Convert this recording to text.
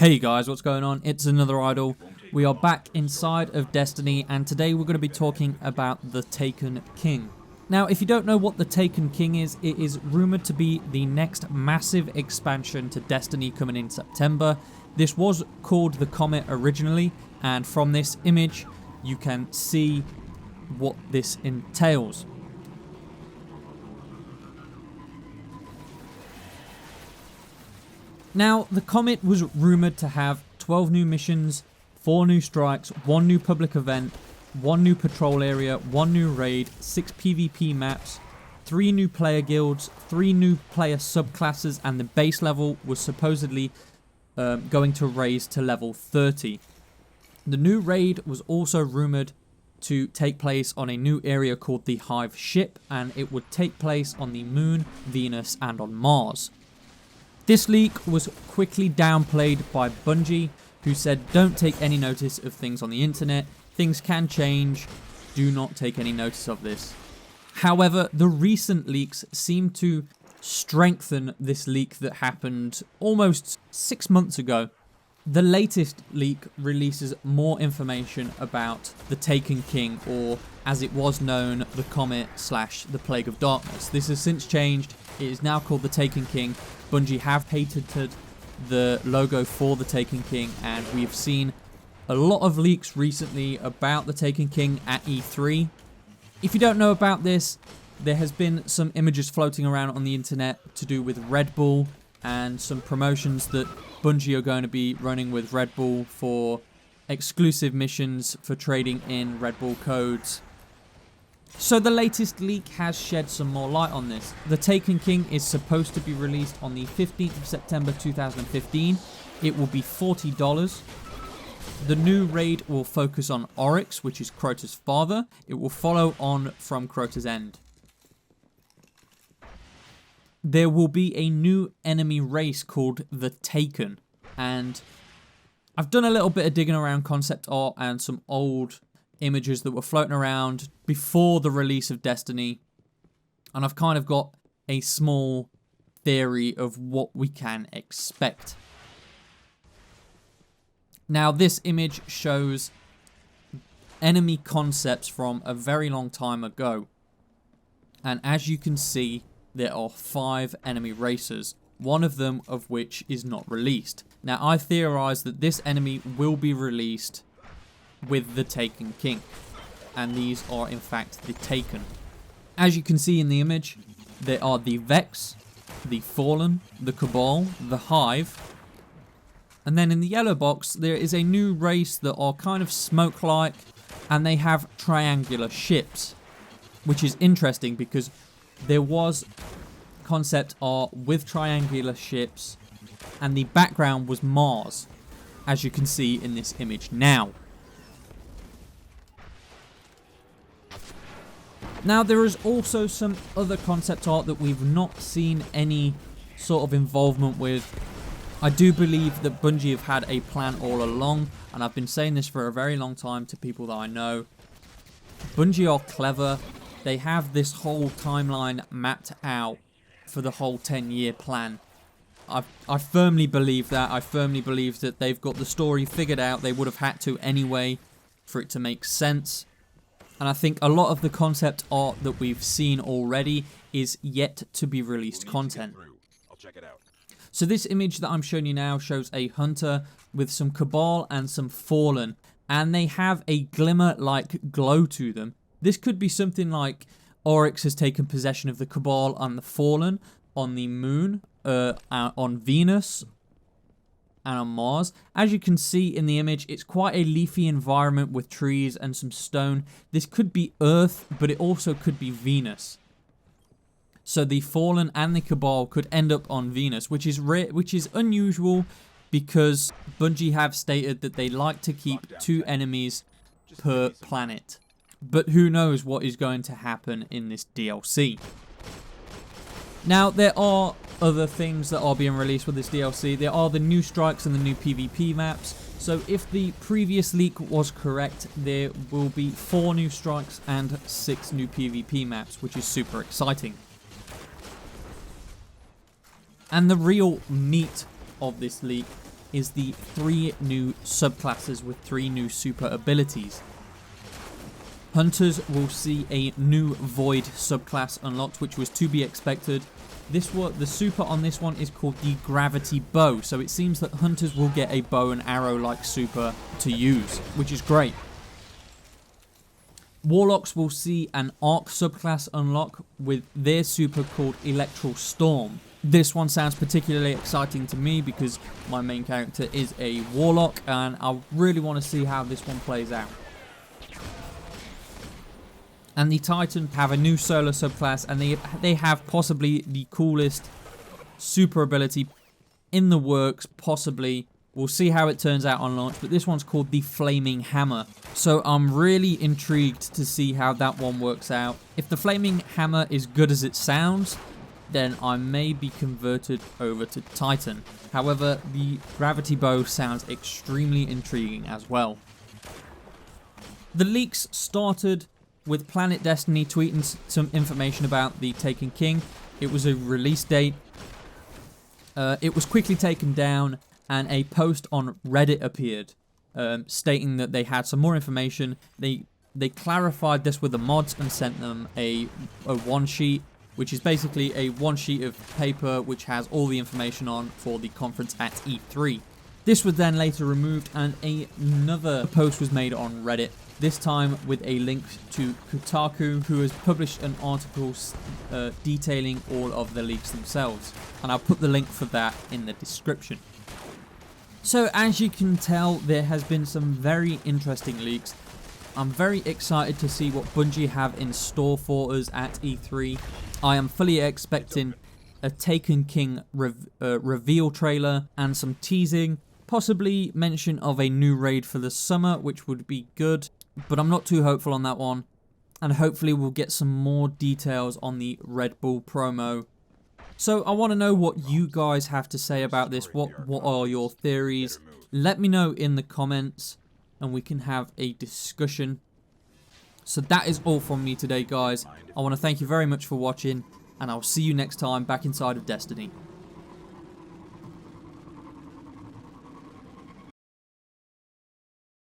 Hey guys, what's going on? It's another idol. We are back inside of Destiny, and today we're going to be talking about the Taken King. Now, if you don't know what the Taken King is, it is rumored to be the next massive expansion to Destiny coming in September. This was called the Comet originally, and from this image, you can see what this entails. Now, the Comet was rumoured to have 12 new missions, 4 new strikes, 1 new public event, 1 new patrol area, 1 new raid, 6 PvP maps, 3 new player guilds, 3 new player subclasses, and the base level was supposedly going to raise to level 30. The new raid was also rumoured to take place on a new area called the Hive Ship, and it would take place on the Moon, Venus, and on Mars. This leak was quickly downplayed by Bungie, who said don't take any notice of things on the internet, things can change, do not take any notice of this. However, the recent leaks seem to strengthen this leak that happened almost 6 months ago. The latest leak releases more information about the Taken King, or as it was known, the Comet / the Plague of Darkness. This has since changed. It is now called the Taken King. Bungie have patented the logo for the Taken King, and we've seen a lot of leaks recently about the Taken King at E3. If you don't know about this, there has been some images floating around on the internet to do with Red Bull and some promotions that Bungie are going to be running with Red Bull for exclusive missions for trading in Red Bull codes. So the latest leak has shed some more light on this. The Taken King is supposed to be released on the 15th of September 2015. It will be $40. The new raid will focus on Oryx, which is Crota's father. It will follow on from Crota's End. There will be a new enemy race called the Taken, and I've done a little bit of digging around concept art and some old images that were floating around before the release of Destiny, and I've kind of got a small theory of what we can expect. Now, this image shows enemy concepts from a very long time ago, and as you can see, there are 5 enemy races, one of them of which is not released. Now, I theorize that this enemy will be released with the Taken King, and these are in fact the Taken. As you can see in the image, there are the Vex, the Fallen, the Cabal, the Hive, and then in the yellow box there is a new race that are kind of smoke-like, and they have triangular ships, which is interesting because there was concept art with triangular ships and the background was Mars, as you can see in this image now. Now, there is also some other concept art that we've not seen any sort of involvement with. I do believe that Bungie have had a plan all along, and I've been saying this for a very long time to people that I know. Bungie are clever. They have this whole timeline mapped out for the whole 10-year plan. I firmly believe that. I firmly believe that they've got the story figured out. They would have had to anyway for it to make sense. And I think a lot of the concept art that we've seen already is yet to be released content. I'll check it out. So this image that I'm showing you now shows a hunter with some Cabal and some Fallen, and they have a glimmer-like glow to them. This could be something like Oryx has taken possession of the Cabal and the Fallen on the Moon, on Venus, and on Mars. As you can see in the image, it's quite a leafy environment with trees and some stone. This could be Earth, but it also could be Venus. So the Fallen and the Cabal could end up on Venus, which is rare, which is unusual, because Bungie have stated that they like to keep 2 enemies per planet. But who knows what is going to happen in this DLC. Now, there are other things that are being released with this DLC. There are the new strikes and the new PvP maps. So if the previous leak was correct, there will be 4 new strikes and 6 new PvP maps, which is super exciting. And the real meat of this leak is the 3 new subclasses with 3 new super abilities. Hunters will see a new Void subclass unlocked, which was to be expected. The super on this one is called the Gravity Bow, so it seems that Hunters will get a bow and arrow like super to use, which is great. Warlocks will see an Arc subclass unlock with their super called Electral Storm. This one sounds particularly exciting to me because my main character is a Warlock and I really want to see how this one plays out. And the Titans have a new Solar subclass, and they have possibly the coolest super ability in the works, possibly. We'll see how it turns out on launch, but this one's called the Flaming Hammer. So I'm really intrigued to see how that one works out. If the Flaming Hammer is good as it sounds, then I may be converted over to Titan. However, the Gravity Bow sounds extremely intriguing as well. The leaks started with Planet Destiny tweeting some information about the Taken King. It was a release date. It was quickly taken down, and a post on Reddit appeared stating that they had some more information. They clarified this with the mods and sent them a one sheet, which is basically a one sheet of paper which has all the information on for the conference at E3. This was then later removed, and another post was made on Reddit, this time with a link to Kotaku, who has published an article detailing all of the leaks themselves, and I'll put the link for that in the description. So as you can tell, there has been some very interesting leaks. I'm very excited to see what Bungie have in store for us at E3. I am fully expecting a Taken King reveal trailer and some teasing, possibly mention of a new raid for the summer, which would be good, but I'm not too hopeful on that one. And hopefully we'll get some more details on the Red Bull promo. So I want to know what you guys have to say about this. What are your theories? Let me know in the comments and we can have a discussion. So that is all from me today, guys. I want to thank you very much for watching, and I'll see you next time back inside of Destiny.